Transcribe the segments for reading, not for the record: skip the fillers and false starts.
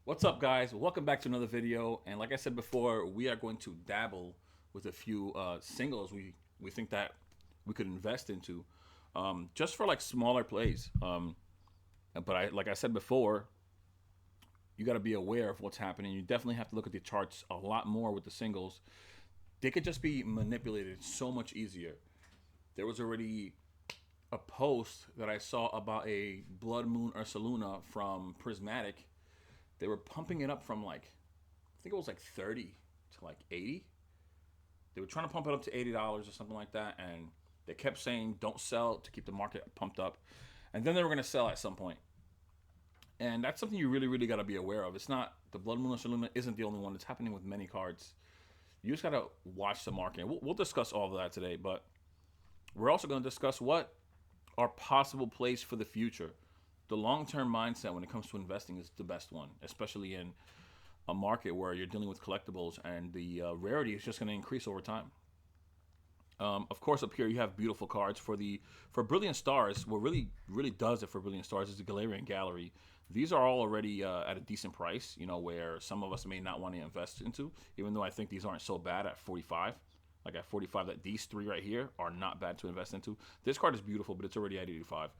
What's up, guys? Welcome back to another video. And like I said before, we are going to dabble with a few singles we think that we could invest into, just for like smaller plays. But like I said before, you got to be aware of what's happening. You definitely have to look at the charts a lot more with the singles. They could just be manipulated so much easier. There was already a post that I saw about a Blood Moon Ursaluna from Prismatic. They were pumping it up from like, I think it was like 30 to like 80. They were trying to pump it up to $80 or something like that, and they kept saying don't sell to keep the market pumped up, and then they were going to sell at some point. And that's something you really got to be aware of. It's not the Blood Moon Luna isn't the only one. It's happening with many cards. You just got to watch the market. We'll discuss all of that today, but we're also going to discuss what are possible plays for the future. The long-term mindset when it comes to investing is the best one, especially in a market where you're dealing with collectibles and the rarity is just going to increase over time. Of course, up here you have beautiful cards for Brilliant Stars. What really does it for Brilliant Stars is the Galarian Gallery. These are all already at a decent price, where some of us may not want to invest into, even though I think these aren't so bad at 45. Like at 45, that these three right here are not bad to invest into. This card is beautiful, but it's already at 85.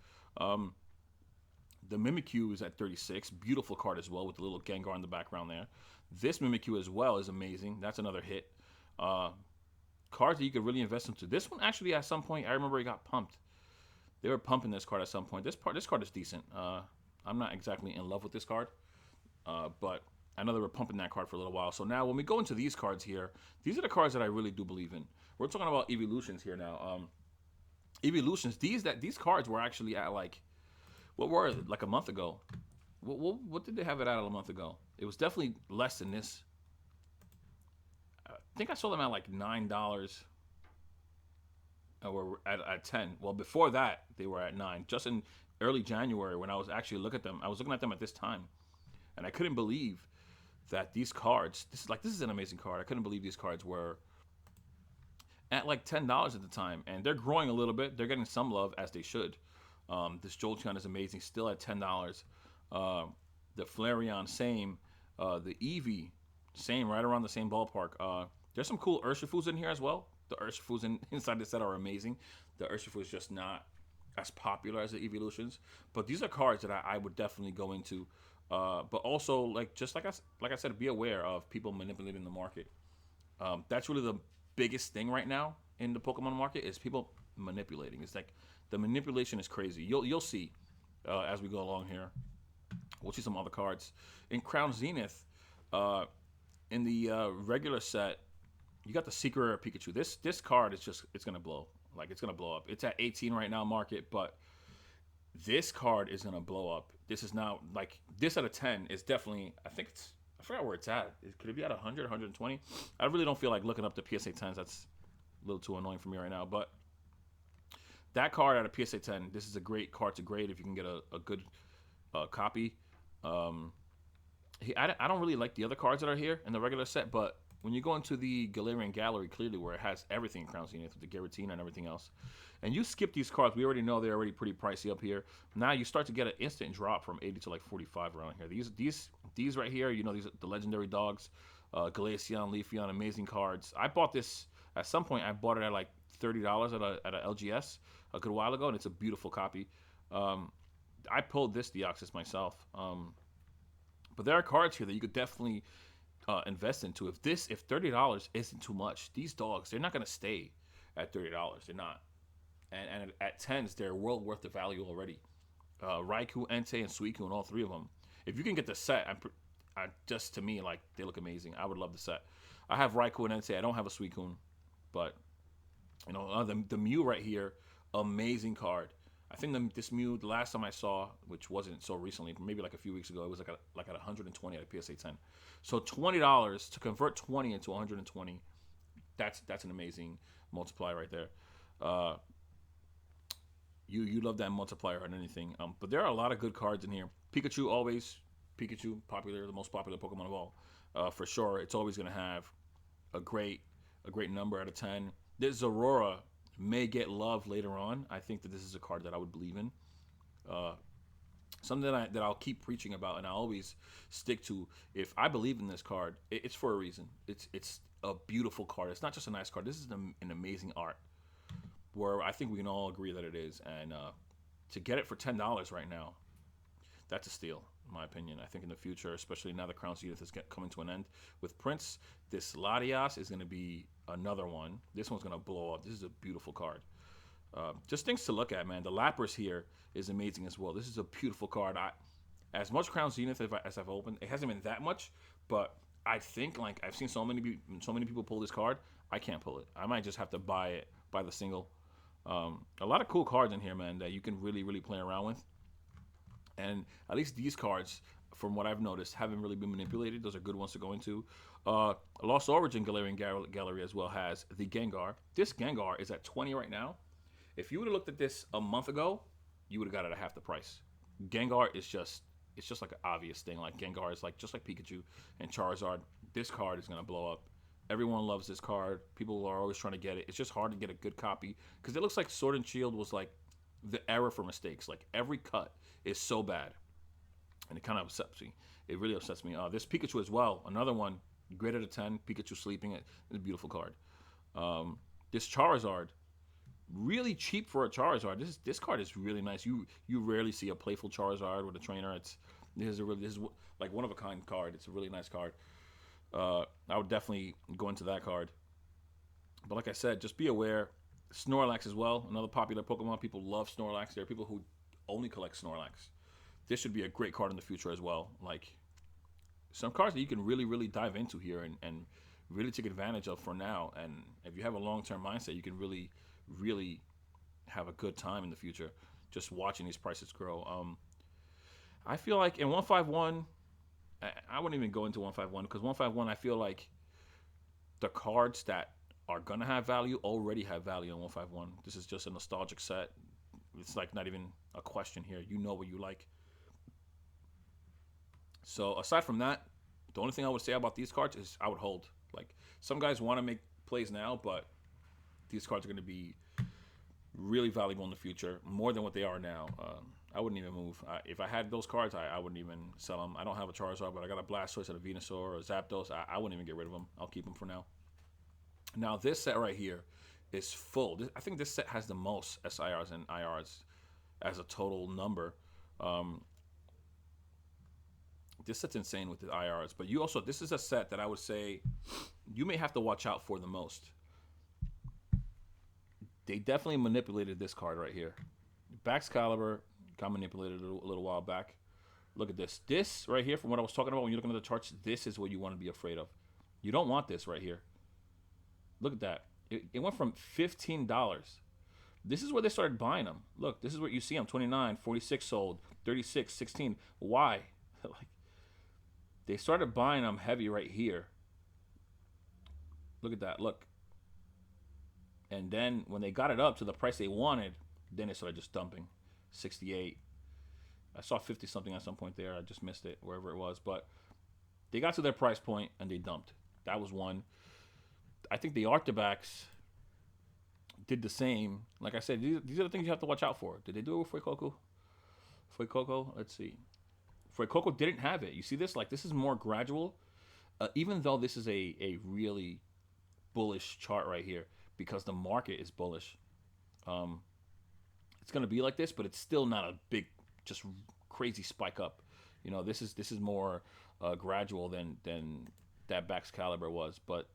The Mimikyu is at 36. Beautiful card as well with the little Gengar in the background there. This Mimikyu as well is amazing. That's another hit. Uh, Cards that you could really invest into. This one actually at some point I remember it got pumped. They were pumping this card at some point. This card is decent. I'm not exactly in love with this card, but I know they were pumping that card for a little while. So now when we go into these cards here, these are the cards that I really do believe in. We're talking about evolutions here now. Evolutions. These cards were actually at like what were it, like a month ago. What did they have it at a month ago? It was definitely less than this. I think I saw them at like $9 or at 10. Well, before that they were at 9. Just in early January when I was actually looking at them, I was looking at them at this time, and I couldn't believe that these cards. This is an amazing card. I couldn't believe these cards were at like $10 at the time, and they're growing a little bit. They're getting some love as they should. This Jolteon is amazing, still at $10. The Flareon, same. The Eevee, same, right around the same ballpark. There's some cool Urshifus in here as well. The Urshifus inside the set are amazing. The Urshifu is just not as popular as the Evolutions, but these are cards that I would definitely go into. But also, like I said, be aware of people manipulating the market. That's really the biggest thing right now in the Pokemon market is people manipulating. It's like the manipulation is crazy. You'll see as we go along here. We'll see some other cards in Crown Zenith. In the regular set, you got the Secret Rare Pikachu. This card is just it's gonna blow. Like it's gonna blow up. It's at 18 right now market, but this card is gonna blow up. This is now like this at a 10 is definitely. I forgot where it's at. Could it be at 100, 120? I really don't feel like looking up the PSA 10s. That's a little too annoying for me right now. But that card at a PSA 10, this is a great card to grade if you can get a good copy. Um, I don't really like the other cards that are here in the regular set, but when you go into the Galarian Gallery, clearly where it has everything in Crown Zenith with the Giratina and everything else, and you skip these cards, we already know they're already pretty pricey up here. Now you start to get an instant drop from 80 to like 45 around here. These right here, these are the legendary dogs, Glaceon, Leafeon, amazing cards. I bought this at some point. I bought it at like $30 at a LGS a good while ago, and it's a beautiful copy. I pulled this Deoxys myself. But there are cards here that you could definitely invest into. If $30 isn't too much, these dogs they're not gonna stay at $30. They're not. And at tens, they're well worth the value already. Raikou, Entei, and Suicune, all three of them. If you can get the set, just to me like they look amazing. I would love the set. I have Raikou and Entei. I don't have a Suicune, but the Mew right here, amazing card. I think this Mew, the last time I saw, which wasn't so recently, maybe like a few weeks ago, it was like at 120 at a PSA 10. So $20 to convert 20 into 120. That's an amazing multiplier right there. Uh, you love that multiplier on anything. But there are a lot of good cards in here. Pikachu always Pikachu popular, the most popular Pokemon of all. For sure, it's always gonna have a great a great number out of 10. This Aurora may get love later on. I think that this is a card that I would believe in. Uh, Something that I'll keep preaching about, and I always stick to. If I believe in this card, it's for a reason. It's a beautiful card. It's not just a nice card. This is an amazing art. Where I think we can all agree that it is, and to get it for $10 right now, that's a steal, in my opinion. I think in the future, especially now that Crown Zenith is coming to an end with Prince, this Latias is going to be another one. This one's going to blow up. This is a beautiful card. Just things to look at, man. The Lapras here is amazing as well. This is a beautiful card. As much Crown Zenith as I've opened, it hasn't been that much, but I think like I've seen so many people pull this card. I can't pull it. I might just have to buy the single. A lot of cool cards in here, man, that you can really play around with. And at least these cards, from what I've noticed, haven't really been manipulated. Those are good ones to go into. Lost Origin Galarian Gallery as well has the Gengar. This Gengar is at 20 right now. If you would have looked at this a month ago, you would have got it at half the price. Gengar is just like an obvious thing. Like Gengar is like just like Pikachu and Charizard. This card is gonna blow up. Everyone loves this card. People are always trying to get it. It's just hard to get a good copy because it looks like Sword and Shield was like the era for mistakes. Like every cut is so bad, and it kind of upsets me. It really upsets me. This Pikachu as well, another one, greater than 10. Pikachu sleeping. It's a beautiful card. This Charizard, really cheap for a Charizard. This card is really nice. You rarely see a playful Charizard with a trainer. This is like one of a kind card. It's a really nice card. I would definitely go into that card. But like I said, just be aware. Snorlax as well, another popular Pokemon. People love Snorlax. There are people who only collect Snorlax. This should be a great card in the future as well. Like some cards that you can really dive into here and really take advantage of for now. And if you have a long-term mindset, you can really have a good time in the future just watching these prices grow. I feel like in 151, I wouldn't even go into 151 because 151, I feel like the cards that are going to have value already have value in 151. This is just a nostalgic set. It's like not even a question here. You know what you like. So aside from that, the only thing I would say about these cards is I would hold. Like some guys want to make plays now, but these cards are going to be really valuable in the future, more than what they are now. I wouldn't even move. If I had those cards, I wouldn't even sell them. I don't have a Charizard, but I got a Blastoise and a Venusaur or a Zapdos. I wouldn't even get rid of them. I'll keep them for now. Now, this set right here is full. I think this set has the most SIRs and IRs as a total number. This set's insane with the IRs. But this is a set that I would say you may have to watch out for the most. They definitely manipulated this card right here. Baxcalibur got manipulated a little while back. Look at this. This right here, from what I was talking about when you're looking at the charts, this is what you want to be afraid of. You don't want this right here. Look at that. It went from $15. This is where they started buying them. Look, this is what you see them. 29, 46 sold, 36, 16. Why? Like, they started buying them heavy right here. Look at that. Look. And then when they got it up to the price they wanted, then it started just dumping. 68. I saw 50 something at some point there. I just missed it, wherever it was. But they got to their price point and they dumped. That was one. I think the Arctibax did the same. Like I said, these are the things you have to watch out for. Did they do it with Fuecoco? Fuecoco? Let's see. Fuecoco didn't have it. You see this? Like, this is more gradual. Even though this is a really bullish chart right here, because the market is bullish. It's going to be like this, but it's still not a big, just crazy spike up. You know, this is more gradual than that Baxcalibur was. But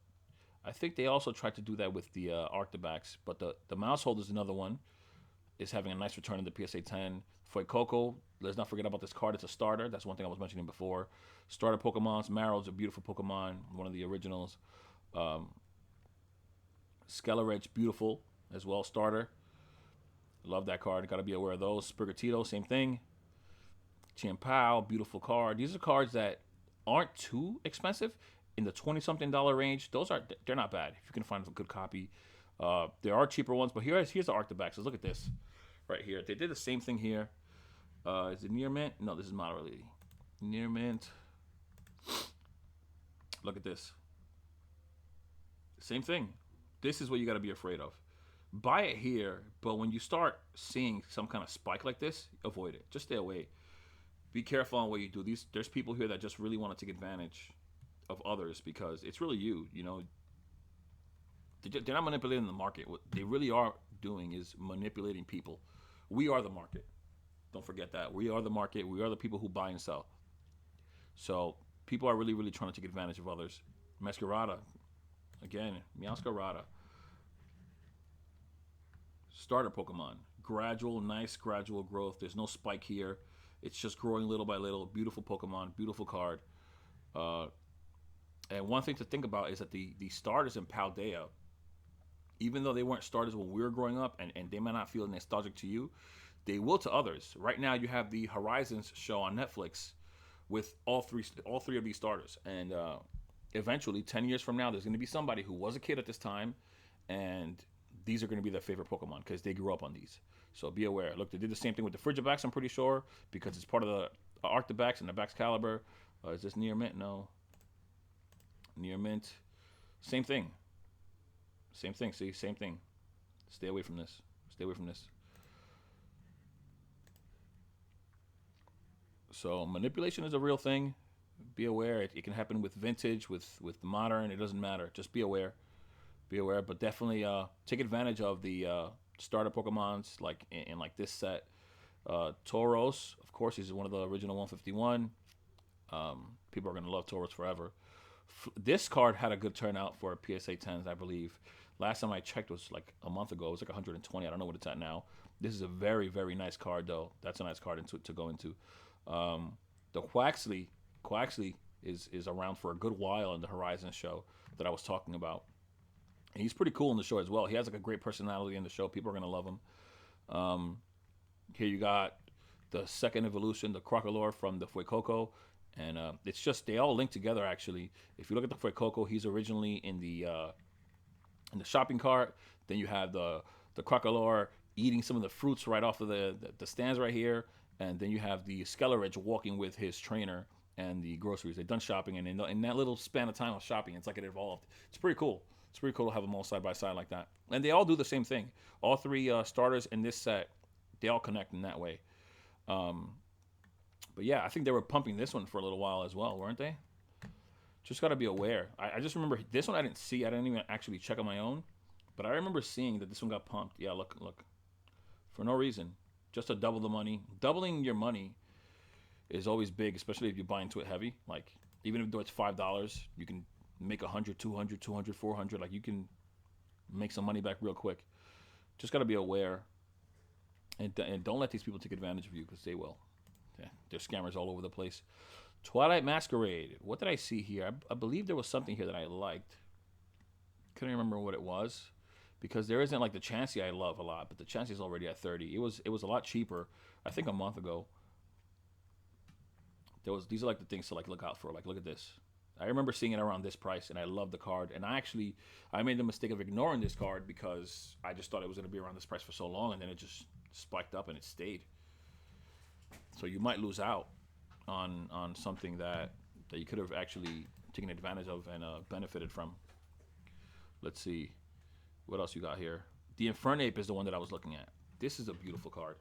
I think they also tried to do that with the Arctibax. But the Mousehold is another one. Is having a nice return in the PSA 10. Fuecoco, let's not forget about this card. It's a starter. That's one thing I was mentioning before. Starter Pokemon. Marrow's a beautiful Pokemon, one of the originals. Skeleretch, beautiful as well, starter. Love that card. Got to be aware of those. Sprigatito, same thing. Chien-Pao, beautiful card. These are cards that aren't too expensive, in the $20-something range. They're not bad if you can find a good copy. There are cheaper ones, but here's the Arctibax. Look at this right here. They did the same thing here. Is it Near Mint? No, this is Model Lady. Near Mint. Look at this. Same thing. This is what you got to be afraid of. Buy it here, but when you start seeing some kind of spike like this, avoid it. Just stay away. Be careful on what you do. There's people here that just really want to take advantage of others because it's really you. You know, they're not manipulating the market. What they really are doing is manipulating people. We are the market. Don't forget that. We are the market. We are the people who buy and sell. So people are really, really trying to take advantage of others. Masquerada, again, Meowscarada, starter Pokemon. Gradual, nice gradual growth. There's no spike here. It's just growing little by little. Beautiful Pokemon, beautiful card. Uh, and one thing to think about is that the starters in Paldea, even though they weren't starters when we were growing up, and they might not feel nostalgic to you, they will to others. Right now, you have the Horizons show on Netflix with all three of these starters, and eventually, 10 years from now, there's going to be somebody who was a kid at this time, and these are going to be their favorite Pokemon because they grew up on these. So be aware. Look, they did the same thing with the Frigibax, I'm pretty sure, because it's part of the Arctibax and the Baxcalibur. Is this Near Mint? No. Near Mint. Same thing. Same thing. See, same thing. Stay away from this. Stay away from this. So manipulation is a real thing. Be aware. It can happen with vintage, with modern. It doesn't matter. Just be aware. Be aware. But definitely take advantage of the starter Pokemons like in like this set. Tauros, of course, he's one of the original 151. People are gonna love Tauros forever. This card had a good turnout for PSA 10s, I believe. Last time I checked was like a month ago. It was like 120. I don't know what it's at now. This is a very, very nice card, though. That's a nice card to go into. The Quaxley is around for a good while in the Horizon show that I was talking about. And he's pretty cool in the show as well. He has like a great personality in the show. People are gonna love him. Um, Here you got the second evolution, the Crocolore from the Fuecoco. And it's just they all link together actually. If you look at the Fuecoco, he's originally in the shopping cart. Then you have the Crocolore eating some of the fruits right off of the stands right here. And then you have the Skeleridge walking with his trainer and the groceries. They've done shopping, and in that little span of time of shopping, it's like it evolved. It's pretty cool. It's pretty cool to have them all side by side like that. And they all do the same thing. All three starters in this set, they all connect in that way. Um, but yeah, I think they were pumping this one for a little while as well, weren't they? Just got to be aware. I just remember this one I didn't see. I didn't even actually check on my own. But I remember seeing that this one got pumped. Yeah, look. For no reason. Just to double the money. Doubling your money is always big, especially if you buy into it heavy. Like, even if it's $5, you can make 100, 200, 200, 400. Like, you can make some money back real quick. Just got to be aware. And don't let these people take advantage of you because they will. Yeah, there's scammers all over the place. Twilight Masquerade. What did I see here? I believe there was something here that I liked. Couldn't remember what it was because there isn't like the Chansey I love a lot, but the Chansey is already at 30. It was a lot cheaper. I think a month ago. These are like the things to like look out for. Like look at this. I remember seeing it around this price, and I love the card. And I made the mistake of ignoring this card because I just thought it was going to be around this price for so long, and then it just spiked up and it stayed. So you might lose out on something that you could have actually taken advantage of and benefited from. Let's see what else you got here. The Infernape is the one that I was looking at. This is a beautiful card.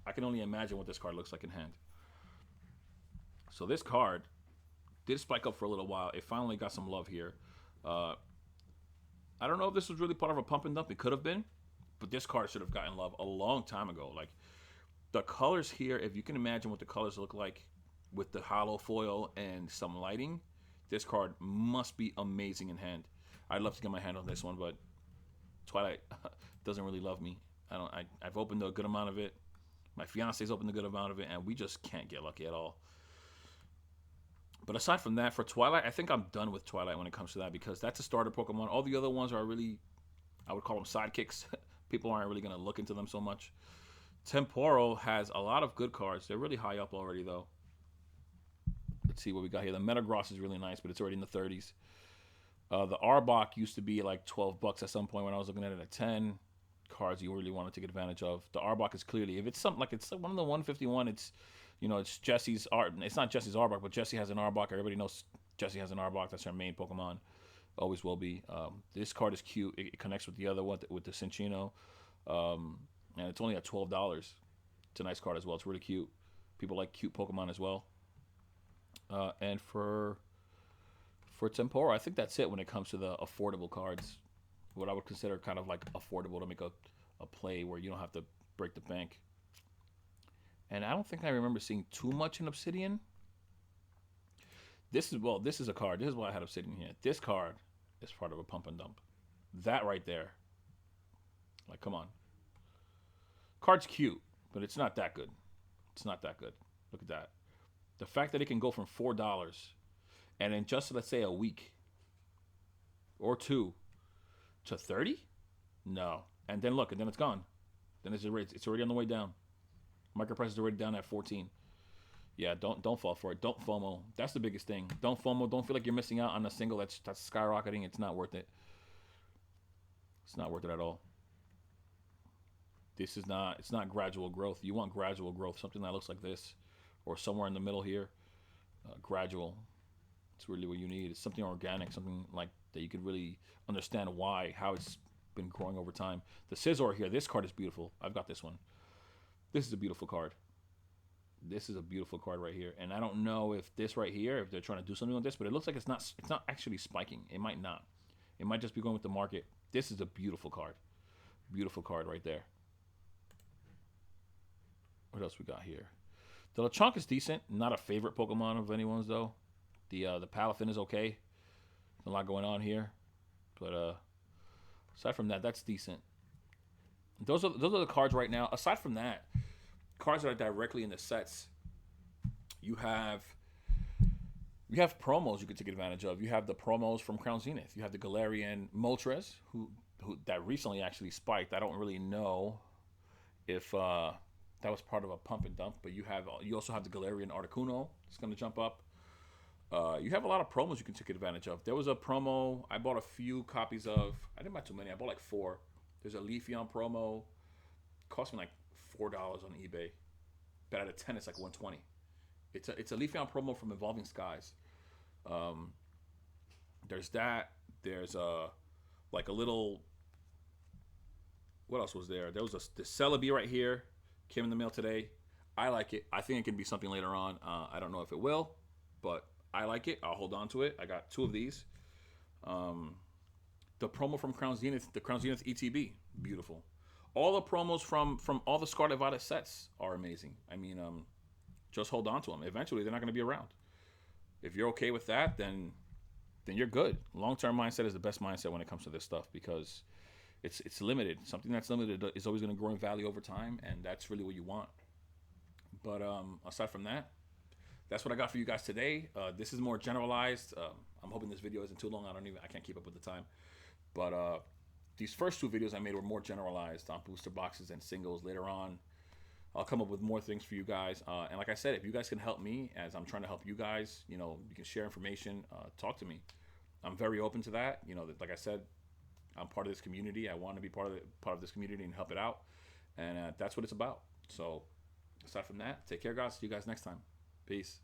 I can only imagine what this card looks like in hand. So this card did spike up for a little while. It finally got some love here. Uh, I don't know if this was really part of a pump and dump. It could have been, but this card should have gotten love a long time ago. Like the colors here, if you can imagine what the colors look like with the hollow foil and some lighting, this card must be amazing in hand. I'd love to get my hand on this one, but Twilight doesn't really love me. I've opened a good amount of it. My fiance's opened a good amount of it, and we just can't get lucky at all. But aside from that, for Twilight, I think I'm done with Twilight when it comes to that because that's a starter Pokemon. All the other ones are really, I would call them sidekicks. People aren't really going to look into them so much. Temporal has a lot of good cards. They're really high up already, though. Let's see what we got here. The Metagross is really nice, but it's already in the 30s. The Arbok used to be like $12 at some point when I was looking at it at 10. Cards you really want to take advantage of. The Arbok is clearly, if it's something like it's one of the 151, it's Jesse's art. It's not Jesse's Arbok, but Jesse has an Arbok. Everybody knows Jesse has an Arbok. That's her main Pokemon. Always will be. This card is cute. It connects with the other one, with the Cinccino. And it's only at $12. It's a nice card as well. It's really cute. People like cute Pokemon as well. And for Tempora, I think that's it when it comes to the affordable cards. What I would consider kind of like affordable to make a play where you don't have to break the bank. And I don't think I remember seeing too much in Obsidian. This is a card. This is why I had Obsidian here. This card is part of a pump and dump. That right there. Like, come on. Card's cute, but it's not that good. It's not that good. Look at that. The fact that it can go from $4 and in just, let's say, a week or two to 30? No. And then look, and then it's gone. Then it's already on the way down. Market price is already down at 14. Yeah, don't fall for it. Don't FOMO. That's the biggest thing. Don't FOMO. Don't feel like you're missing out on a single that's skyrocketing. It's not worth it. It's not worth it at all. This is not. It's not gradual growth. You want gradual growth. Something that looks like this, or somewhere in the middle here. Gradual. It's really what you need. It's something organic. Something like that you could really understand how it's been growing over time. The Scizor here. This card is beautiful. I've got this one. This is a beautiful card. This is a beautiful card right here. And I don't know if this right here, if they're trying to do something with this, but it looks like it's not actually spiking. It might not. It might just be going with the market. This is a beautiful card. Beautiful card right there. What else we got here? The Lechonk is decent. Not a favorite Pokemon of anyone's though. The Palafin is okay. There's a lot going on here. But aside from that, that's decent. Those are the cards right now. Aside from that, cards that are directly in the sets, you have promos you can take advantage of. You have the promos from Crown Zenith. You have the Galarian Moltres, who that recently actually spiked. I don't really know if that was part of a pump and dump, but you also have the Galarian Articuno. It's going to jump up. You have a lot of promos you can take advantage of. There was a promo I bought a few copies of. I didn't buy too many. I bought like 4. There's a Leafeon promo. It cost me like $4 on eBay. But out of 10, it's like 120. It's a Leafeon promo from Evolving Skies. There's that. There's like a little. What else was there? There was the Celebi right here. Came in the mail today. I like it. I think it can be something later on. I don't know if it will, but I like it. I'll hold on to it. I got 2 of these. The promo from Crown Zenith, the Crown Zenith ETB, beautiful. All the promos from all the Scarlet Violet sets are amazing. I mean, just hold on to them. Eventually, they're not going to be around. If you're okay with that, then you're good. Long-term mindset is the best mindset when it comes to this stuff because it's limited. Something that's limited is always going to grow in value over time, and that's really what you want. But aside from that, that's what I got for you guys today. This is more generalized. I'm hoping this video isn't too long. I can't keep up with the time. But these first 2 videos I made were more generalized on booster boxes and singles. Later on, I'll come up with more things for you guys. And like I said, if you guys can help me as I'm trying to help you guys, you can share information, talk to me. I'm very open to that. Like I said, I'm part of this community. I want to be part of this community and help it out. And that's what it's about. So aside from that, take care, guys. See you guys next time. Peace.